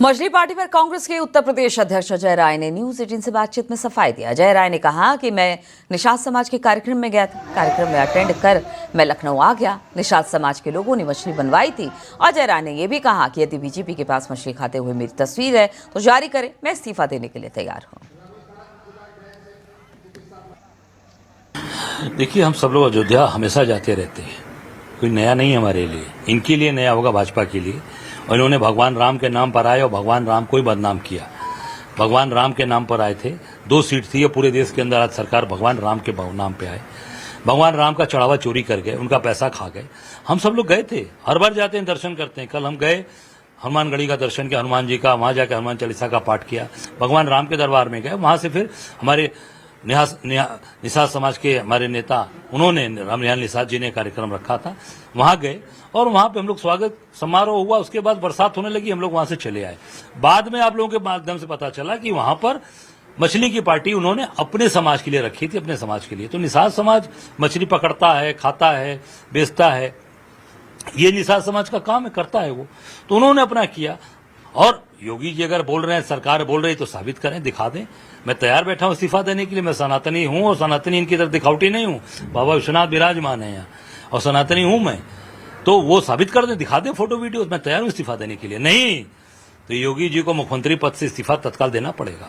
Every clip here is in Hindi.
मछली पार्टी पर कांग्रेस के उत्तर प्रदेश अध्यक्ष अजय राय ने न्यूज 18 से बातचीत में सफाई दिया। अजय राय ने कहा कि मैं निषाद समाज के कार्यक्रम में गया था, कार्यक्रम में अटेंड कर मैं लखनऊ आ गया। निषाद समाज के लोगों ने मछली बनवाई थी। अजय राय ने यह भी कहा कि यदि बीजेपी के पास मछली खाते हुए मेरी तस्वीर है तो जारी करें, मैं इस्तीफा देने के लिए तैयार हूँ। देखिए, हम सब लोग अयोध्या हमेशा जाते रहते हैं, कोई नया नहीं हमारे लिए, इनके लिए नया होगा भाजपा के लिए। और इन्होंने भगवान राम के नाम पर आए और भगवान राम को ही बदनाम किया। भगवान राम के नाम पर आए थे, 2 सीट थी, पूरे देश के अंदर आज सरकार भगवान राम के नाम पे आए। भगवान राम का चढ़ावा चोरी कर गए, उनका पैसा खा गए। हम सब लोग गए थे, हर बार जाते हैं, दर्शन करते हैं। कल हम गए हनुमानगढ़ी का दर्शन किया, हनुमान जी का, वहां जाकर हनुमान चालीसा का पाठ किया, भगवान राम के दरबार में गए। वहां से फिर हमारे निषाद समाज के हमारे नेता, उन्होंने रामनिहाल निषाद जी ने कार्यक्रम रखा था, वहां गए और वहां पे हम लोग स्वागत समारोह हुआ। उसके बाद बरसात होने लगी, हम लोग वहां से चले आए। बाद में आप लोगों के माध्यम से पता चला कि वहां पर मछली की पार्टी उन्होंने अपने समाज के लिए रखी थी, अपने समाज के लिए। तो निषाद समाज मछली पकड़ता है, खाता है, बेचता है, ये निषाद समाज का काम है, करता है वो। तो उन्होंने अपना किया। और योगी जी अगर बोल रहे हैं, सरकार बोल रही, तो साबित करें, दिखा दें। मैं तैयार बैठा हूं इस्तीफा देने के लिए। मैं सनातनी हूं और सनातनी इनकी तरफ दिखावटी नहीं हूं। बाबा विश्वनाथ विराजमान है यहाँ और सनातनी हूं मैं, तो वो साबित कर दें, दिखा दें फोटो वीडियो। मैं तैयार हूं इस्तीफा देने के लिए। नहीं तो योगी जी को मुख्यमंत्री पद से इस्तीफा तत्काल देना पड़ेगा।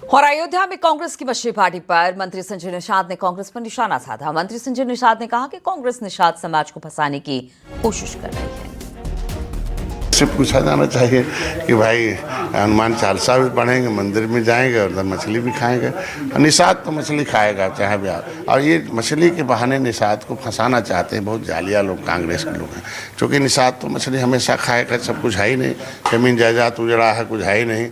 और अयोध्या में कांग्रेस की मछली पार्टी पर मंत्री संजय निषाद ने कांग्रेस पर निशाना साधा। मंत्री संजय निषाद ने कहा कि कांग्रेस निषाद समाज को फंसाने की कोशिश कर रही है। से पूछा जाना चाहिए कि भाई हनुमान चालीसा भी पढ़ेंगे, मंदिर में जाएंगे और मछली भी खाएंगे। निषाद तो मछली खाएगा चाहे भी आप। और ये मछली के बहाने निषाद को फंसाना चाहते हैं बहुत जालिया लोग, कांग्रेस के लोग हैं। क्योंकि निषाद तो मछली हमेशा खाएगा, सब कुछ है ही नहीं, जमीन जायदाद उजड़ा है, कुछ है ही नहीं,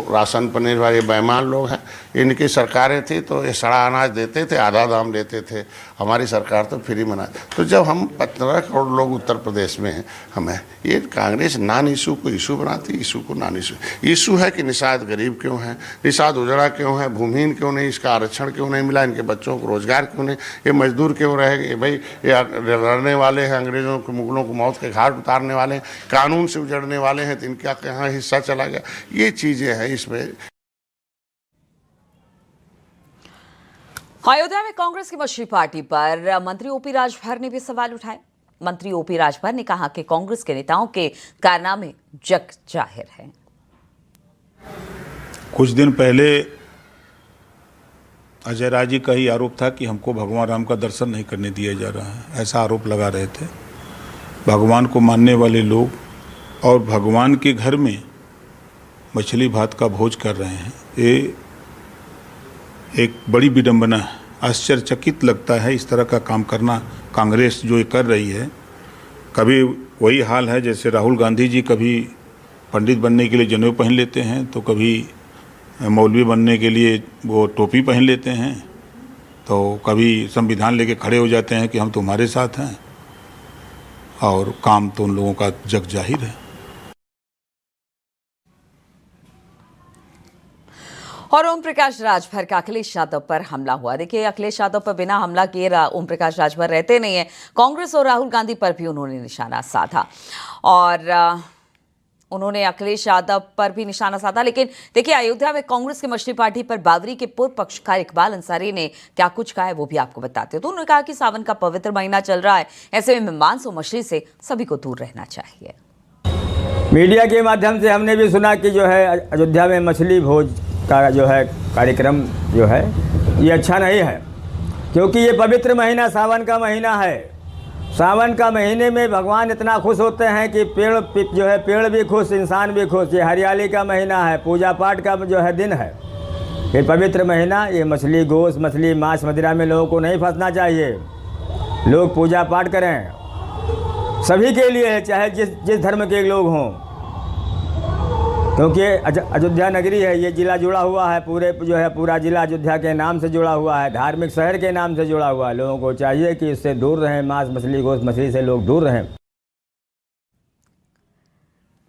राशन पनीर वाले बेईमान लोग हैं। इनकी सरकारें थी तो ये सड़ा अनाज देते थे, आधा दाम देते थे। हमारी सरकार तो फ्री में। तो जब हम 15 करोड़ लोग उत्तर प्रदेश में हैं, हमें ये कांग्रेस नॉन इशू को इशू बनाती, इशू को नॉन इशू। इशू है कि निषाद गरीब क्यों है, निषाद उजड़ा क्यों है, भूमिहीन क्यों नहीं, इसका आरक्षण क्यों नहीं मिला, इनके बच्चों को रोजगार क्यों नहीं, ये मजदूर क्यों रहेंगे भाई, ये लड़ने वाले हैं, अंग्रेजों के मुगलों को मौत के घाट उतारने वाले हैं, कानून से उजड़ने वाले हैं, तो इनका कहाँ हिस्सा चला गया। ये चीजें हैं इसमें। अयोध्या में कांग्रेस की मछली पार्टी पर मंत्री ओपी राजभर ने भी सवाल उठाए। मंत्री ओपी राजभर ने कहा कि कांग्रेस के नेताओं के कारनामे जग जाहिर हैं। कुछ दिन पहले अजय राय जी का ही आरोप था कि हमको भगवान राम का दर्शन नहीं करने दिया जा रहा है, ऐसा आरोप लगा रहे थे। भगवान को मानने वाले लोग और भगवान के घर में मछली भात का भोज कर रहे हैं, ये एक बड़ी विडंबना है। आश्चर्यचकित लगता है इस तरह का काम करना कांग्रेस जो ये कर रही है। कभी वही हाल है जैसे राहुल गांधी जी कभी पंडित बनने के लिए जनेऊ पहन लेते हैं, तो कभी मौलवी बनने के लिए वो टोपी पहन लेते हैं, तो कभी संविधान लेके खड़े हो जाते हैं कि हम तुम्हारे साथ हैं, और काम तो उन लोगों का जग जाहिर है। और ओम प्रकाश राजभर का अखिलेश यादव पर हमला हुआ। देखिए, अखिलेश यादव पर बिना हमला किए ओम प्रकाश राजभर रहते नहीं है। कांग्रेस और राहुल गांधी पर भी उन्होंने निशाना साधा और उन्होंने अखिलेश यादव पर भी निशाना साधा। लेकिन देखिए, अयोध्या में कांग्रेस की मछली पार्टी पर बावरी के पूर्व पक्षकार इकबाल अंसारी ने क्या कुछ कहा है वो भी आपको बताते हैं। तो उन्होंने कहा कि सावन का पवित्र महीना चल रहा है, ऐसे में मांस और मछली से सभी को दूर रहना चाहिए। मीडिया के माध्यम से हमने भी सुना कि जो है अयोध्या में मछली भोज का जो है कार्यक्रम जो है ये अच्छा नहीं है, क्योंकि ये पवित्र महीना सावन का महीना है। सावन का महीने में भगवान इतना खुश होते हैं कि पेड़ भी खुश, इंसान भी खुश। ये हरियाली का महीना है, पूजा पाठ का जो है दिन है, ये पवित्र महीना। ये मछली, गोश्त, मछली, मांस, मदिरा में लोगों को नहीं फंसना चाहिए। लोग पूजा पाठ करें, सभी के लिए है, चाहे जिस धर्म के लोग हों, क्योंकि अयोध्या नगरी है, ये जिला जुड़ा हुआ है, पूरा जिला अयोध्या के नाम से जुड़ा हुआ है, धार्मिक शहर के नाम से जुड़ा हुआ है। लोगों को चाहिए कि इससे दूर रहें, मांस, मछली, गोश्त, मछली से लोग दूर रहें।